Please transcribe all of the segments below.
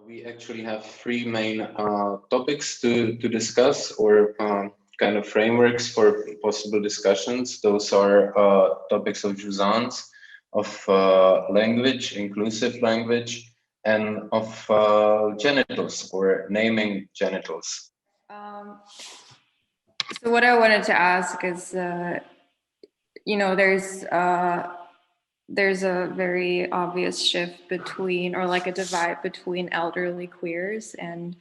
We actually have three main topics to discuss, or kind of frameworks for possible discussions. Those are topics of jouissance, of language, inclusive language, and of genitals, or naming genitals. So what I wanted to ask is, you know, there's a very obvious shift between, or like a divide between elderly queers and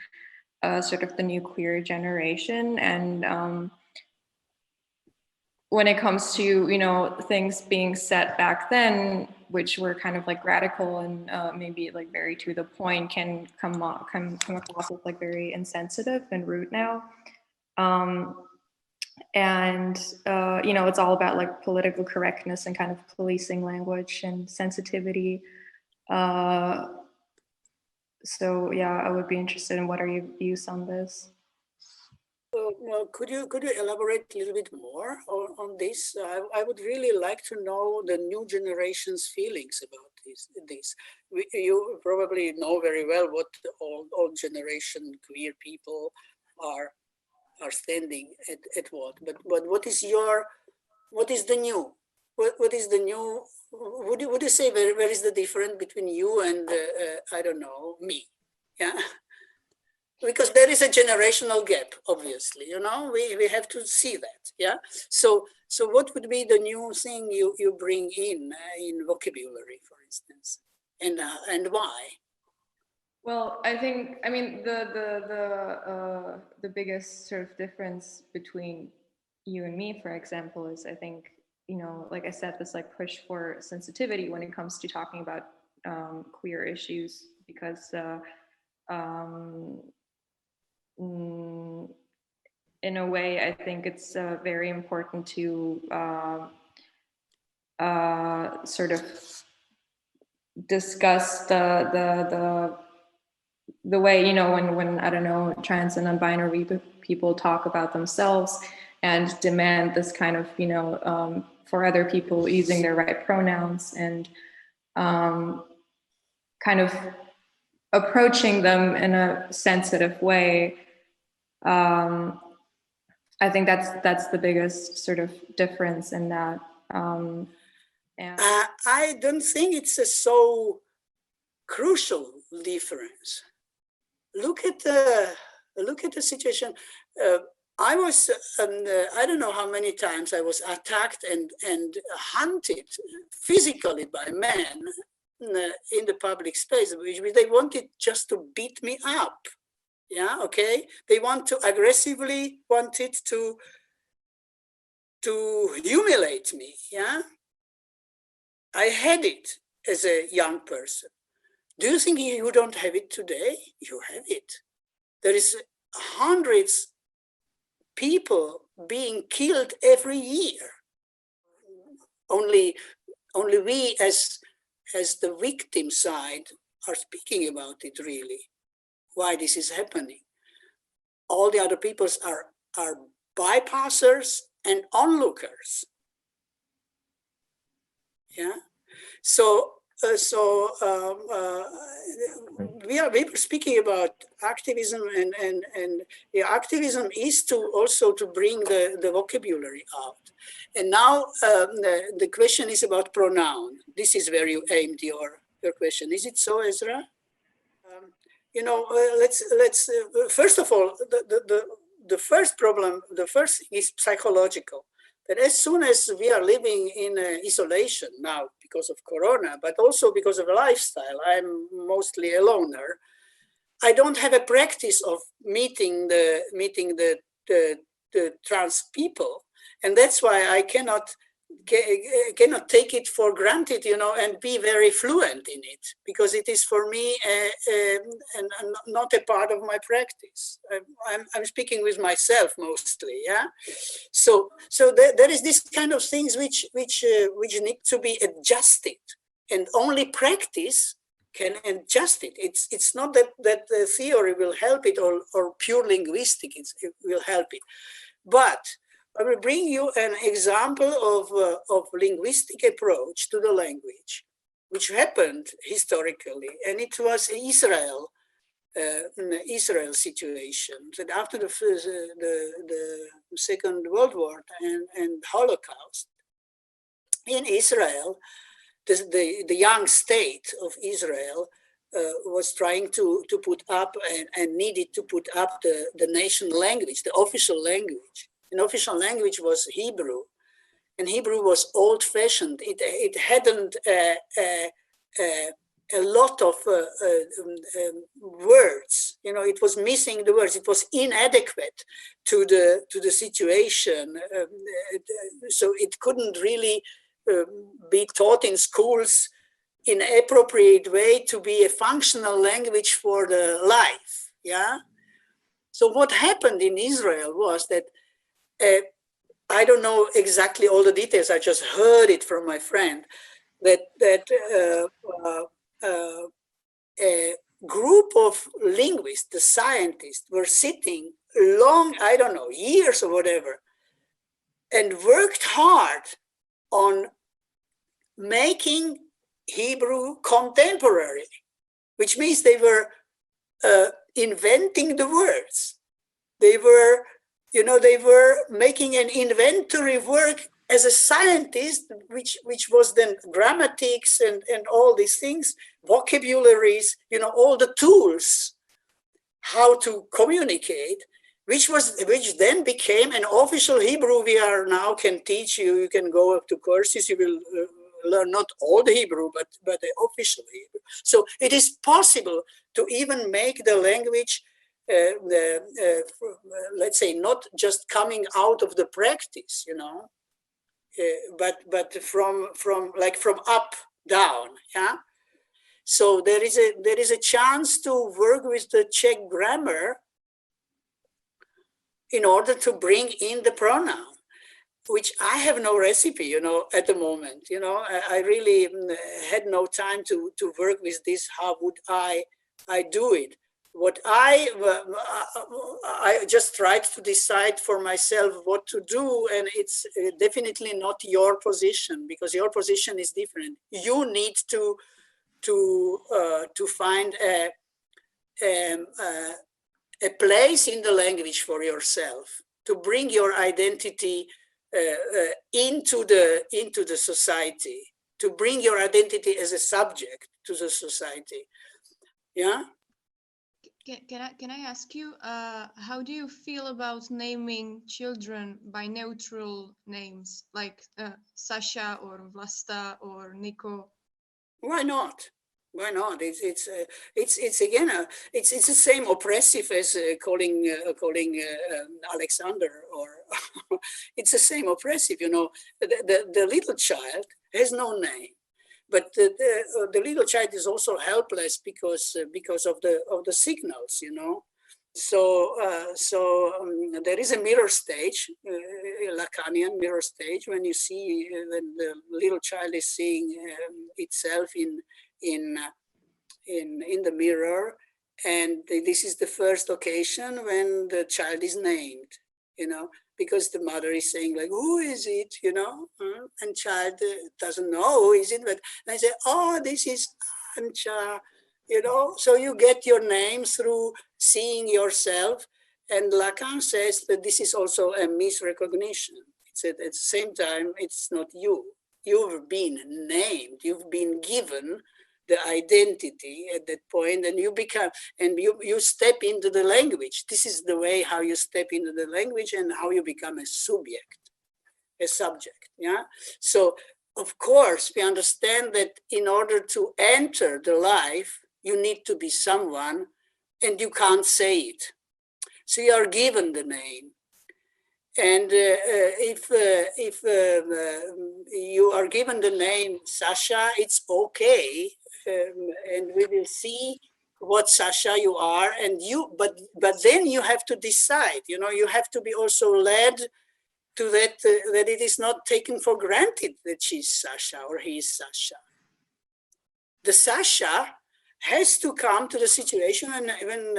sort of the new queer generation. And when it comes to, you know, things being set back then, which were kind of like radical and maybe like very to the point, can come across as like very insensitive and rude now. And you know, it's all about like political correctness and kind of policing language and sensitivity. So yeah, I would be interested in what are your views on this? Well, could you elaborate a little bit more on this? I would really like to know the new generation's feelings about this. You probably know very well what old generation queer people are standing at what, but what is the new? What is the new? Would you say where is the difference between you and I don't know, me? Yeah. Because there is a generational gap, obviously, you know, we have to see that, yeah? So what would be the new thing you bring in vocabulary, for instance, and why? Well, I mean, the biggest sort of difference between you and me, for example, is I think, you know, like I said, this like push for sensitivity when it comes to talking about queer issues, because in a way, I think it's very important to sort of discuss the way, you know, when I don't know, trans and non-binary people talk about themselves and demand this kind of, you know, for other people using their right pronouns, and kind of approaching them in a sensitive way. I think that's the biggest sort of difference in that. And I don't think it's a so crucial difference. Look at the situation. I was I don't know how many times I was attacked and hunted physically by men in the public space, which they wanted just to beat me up. Yeah, okay. They aggressively wanted to humiliate me. Yeah, I had it as a young person. Do you think you don't have it today? You have it. There is hundreds people being killed every year. Only we as the victim side are speaking about it, really, why this is happening. All the other peoples are bypassers and onlookers. Yeah. So we were speaking about activism, and the activism is also to bring the vocabulary out. And now the question is about pronoun. This is where you aimed your question. Is it so, Ezra? You know, let's first of all, the first problem, the first thing is psychological. That as soon as we are living in isolation now because of Corona, but also because of a lifestyle, I'm mostly a loner. I don't have a practice of meeting the trans people, and that's why I cannot take it for granted, you know, and be very fluent in it, because it is for me and not a part of my practice. I'm speaking with myself mostly, yeah. So there is this kind of things which need to be adjusted, and only practice can adjust it. It's not that the theory will help it, or pure linguistic it will help it, but I will bring you an example of linguistic approach to the language, which happened historically, and it was Israel Israel situation. That after the Second World War and Holocaust, in Israel, the young state of Israel was trying to put up and needed to put up the nation language, the official language. And official language was Hebrew, and Hebrew was old-fashioned. It hadn't a lot of words. You know, it was missing the words. It was inadequate to the situation, so it couldn't really be taught in schools in an appropriate way to be a functional language for the life. Yeah. So what happened in Israel was that I don't know exactly all the details. I just heard it from my friend that a group of linguists, the scientists, were sitting long, I don't know, years or whatever, and worked hard on making Hebrew contemporary, which means they were inventing the words. They were, you know, they were making an inventory work as a scientist, which was then grammatics and all these things, vocabularies, you know, all the tools, how to communicate, which then became an official Hebrew. We are now can teach you. You can go up to courses. You will learn not all the Hebrew, but the official Hebrew. So it is possible to even make the language, let's say, not just coming out of the practice, you know, but from up down. Yeah. So there is a chance to work with the Czech grammar in order to bring in the pronoun, which I have no recipe, you know, at the moment. You know, I really had no time to work with this. How would I do it? What I just tried to decide for myself what to do, and it's definitely not your position, because your position is different. You need to find a place in the language for yourself, to bring your identity into the society, to bring your identity as a subject to the society. Yeah. Can I ask you, how do you feel about naming children by neutral names like Sasha or Vlasta or Nico? Why not? Why not? It's again it's the same oppressive as calling Alexander, or it's the same oppressive. You know, the little child has no name, but the little child is also helpless because of the signals. You know, so there is a mirror stage, Lacanian mirror stage, when you see when the little child is seeing itself in the mirror, and this is the first occasion when the child is named, you know, because the mother is saying like, who is it, you know, and child doesn't know who is it, but they say, oh, this is Ancha, you know. So you get your name through seeing yourself, and Lacan says that this is also a misrecognition. It's at the same time, it's not you. You've been named, you've been given the identity at that point, and you become, and you step into the language. This is the way how you step into the language and how you become a subject, a subject. Yeah. So of course we understand that in order to enter the life, you need to be someone, and you can't say it. So you are given the name. And if you are given the name Sasha, it's okay. And we will see what Sasha you are, and but then you have to decide, you know, you have to be also led to that it is not taken for granted that she's Sasha or he is Sasha. The Sasha has to come to the situation when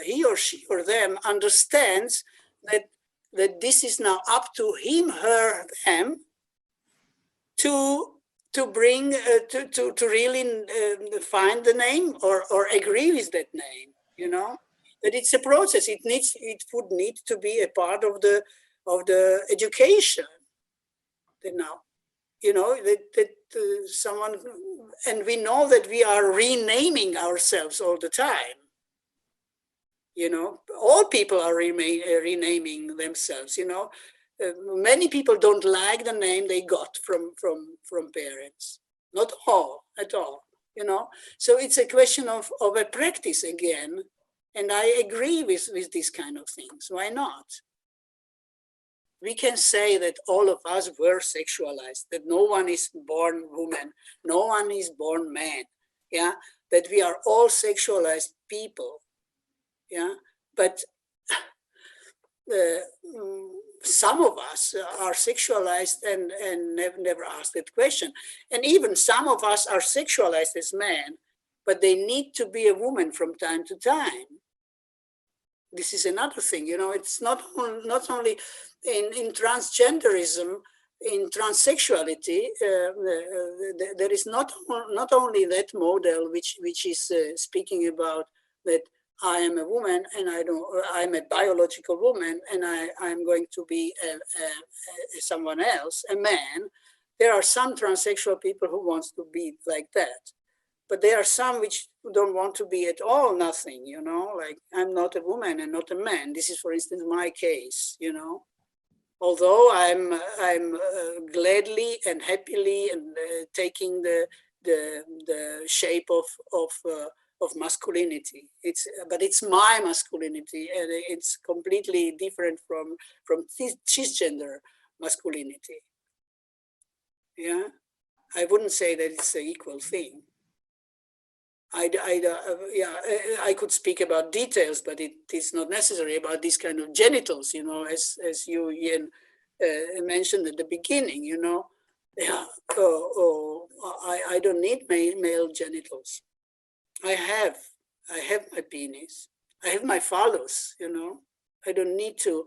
he or she or them understands that this is now up to him, her, them to bring to really find the name or agree with that name. you know, that it's a process. It would need to be a part of the education. That now, you know, that someone, and we know that we are renaming ourselves all the time. You know, all people are renaming themselves. You know, many people don't like the name they got from parents. Not all at all. You know, so it's a question of a practice again, and I agree with these kind of things. Why not? We can say that all of us were sexualized, that no one is born woman, no one is born man, yeah, that we are all sexualized people, yeah, but some of us are sexualized and never asked that question. And even some of us are sexualized as men, but they need to be a woman from time to time. This is another thing, you know, it's not only in transgenderism, in transsexuality, there is not only that model which is speaking about that I am a woman and I'm a biological woman and I'm going to be someone else, a man. There are some transsexual people who wants to be like that. But there are some which don't want to be at all nothing, you know, like I'm not a woman and not a man. This is, for instance, my case, you know. Although I'm gladly and happily and taking the shape of masculinity. But it's my masculinity, and it's completely different from cisgender masculinity. Yeah, I wouldn't say that it's an equal thing. I could speak about details, but it is not necessary about these kind of genitals, you know, as you, Ian, mentioned at the beginning, you know. Yeah, I don't need male genitals. I have my penis. I have my phallus, you know. I don't need to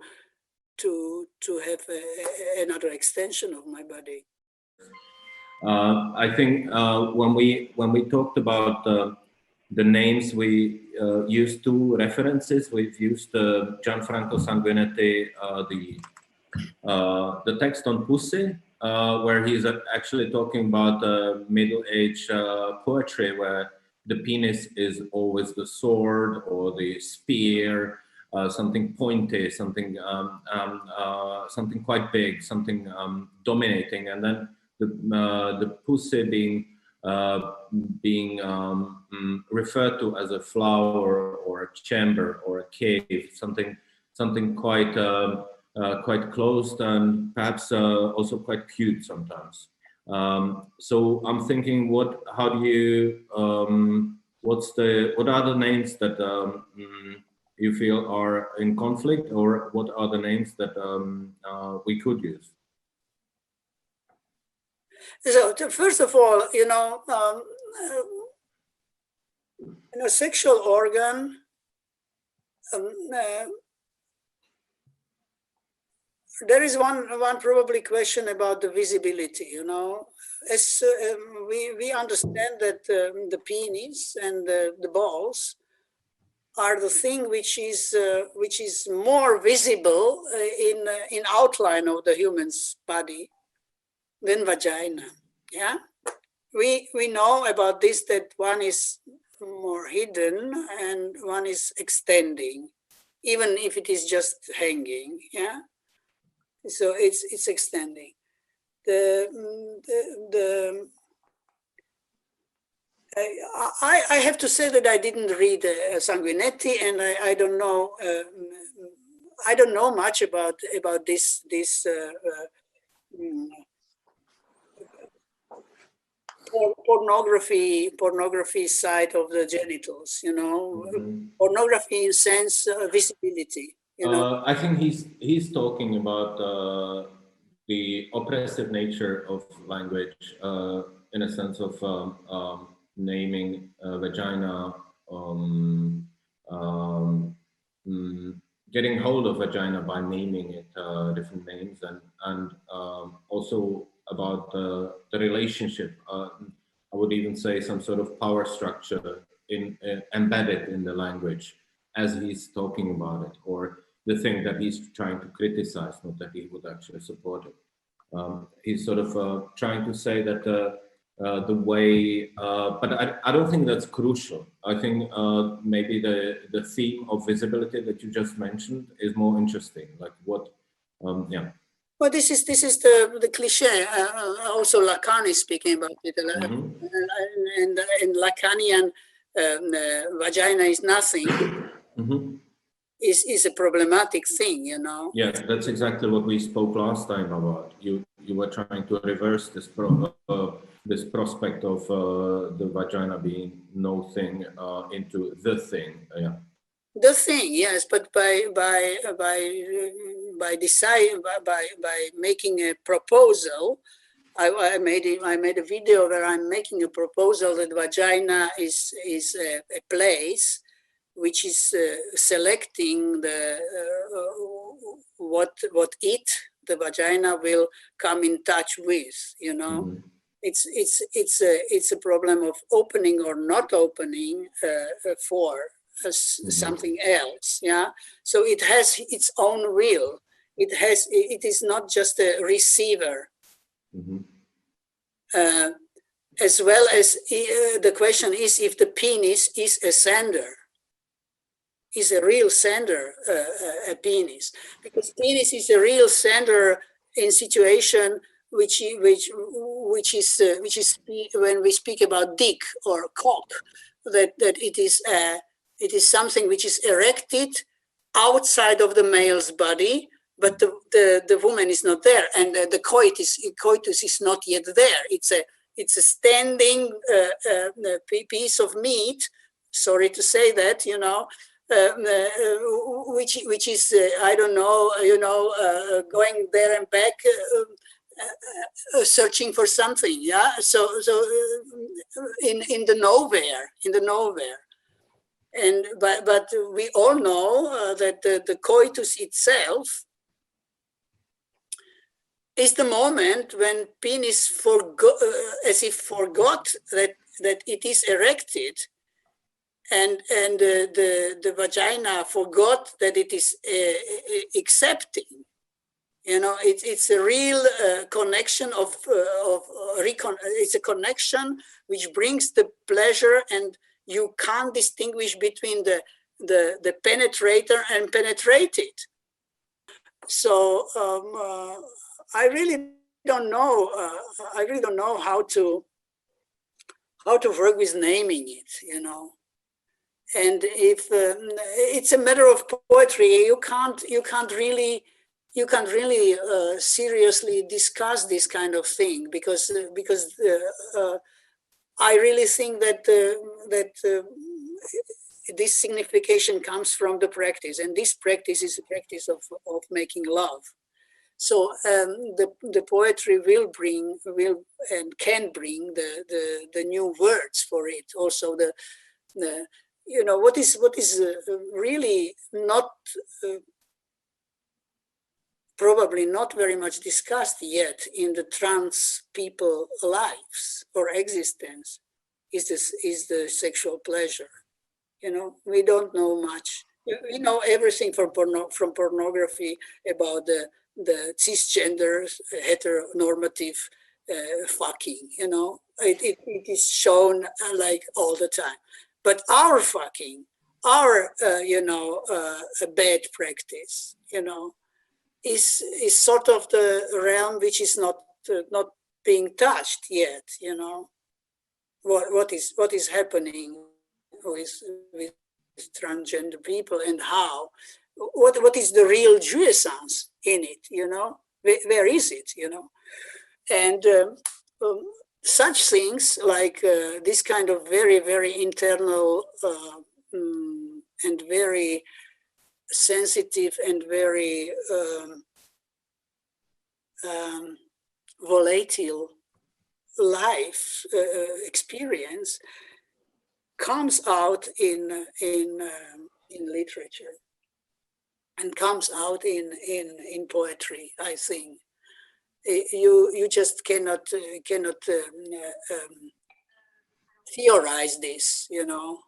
have another extension of my body. I think when we talked about the names, we used two references. We've used Gianfranco Sanguinetti, the text on Pussy, where he's actually talking about middle-age poetry, where the penis is always the sword or the spear, something pointy, something something quite big, something dominating, and then the pussy being referred to as a flower or a chamber or a cave, something quite quite closed and perhaps also quite cute sometimes. So I'm thinking, what are the names that you feel are in conflict, or what are the names that we could use? So first of all, you know, sexual organ, there is one probably question about the visibility, you know. As we understand that the penis and the balls are the thing which is more visible in outline of the human's body than vagina. Yeah, we know about this, that one is more hidden and one is extending, even if it is just hanging. Yeah, so it's extending. I have to say that I didn't read Sanguinetti, and I don't know. I don't know much about this pornography side of the genitals, you know. Mm-hmm. Pornography in sense visibility, you know. I think he's talking about the oppressive nature of language in a sense of naming vagina, getting hold of vagina by naming it different names, and also about the relationship. I would even say some sort of power structure embedded in the language as he's talking about it, or the thing that he's trying to criticize, not that he would actually support it. He's sort of trying to say that the way, but I don't think that's crucial. I think maybe the theme of visibility that you just mentioned is more interesting. Like what, yeah. Well, this is the cliche. Also, Lacan is speaking about it, and Lacanian vagina is nothing. Is a problematic thing, you know. Yeah, that's exactly what we spoke last time about. You were trying to reverse this this prospect of the vagina being no thing into the thing. Yeah. The thing, yes, but by making a proposal, I made a video where I'm making a proposal that vagina is a place which is selecting the what the vagina will come in touch with, you know. It's a problem of opening or not opening for something else, yeah. So it has its own will. It is not just a receiver. As well as the question is if the penis is a sender. Is a real sender a penis, because penis is a real sender in situation which is when we speak about dick or cock, that it is something which is erected outside of the male's body, but the woman is not there, and the coitus is not yet there. It's a standing piece of meat. Sorry to say that, you know. Which is I don't know, you know, going there and back, searching for something, yeah. So in the nowhere, and but we all know that the coitus itself is the moment when penis forgot that it is erected. And the vagina forgot that it is accepting. You know, it's a real connection it's a connection which brings the pleasure, and you can't distinguish between the penetrator and penetrated. So I really don't know. I really don't know how to work with naming it. You know. And if it's a matter of poetry, you can't really seriously discuss this kind of thing, because I really think that this signification comes from the practice, and this practice is a practice of making love. So the poetry will and can bring the new words for it. Also the you know, what is really not probably not very much discussed yet in the trans people lives or existence is the sexual pleasure. You know, we don't know much. We know everything from pornography about the cisgender heteronormative fucking. You know, it is shown like all the time. But our fucking, our bad practice, you know, is sort of the realm which is not being touched yet. You know, what is happening with transgender people, and how, what is the real jouissance in it? You know, where is it? You know, and such things like this kind of very, very internal and very sensitive and very volatile life experience comes out in literature and comes out in poetry, I think. You just cannot theorize this, you know.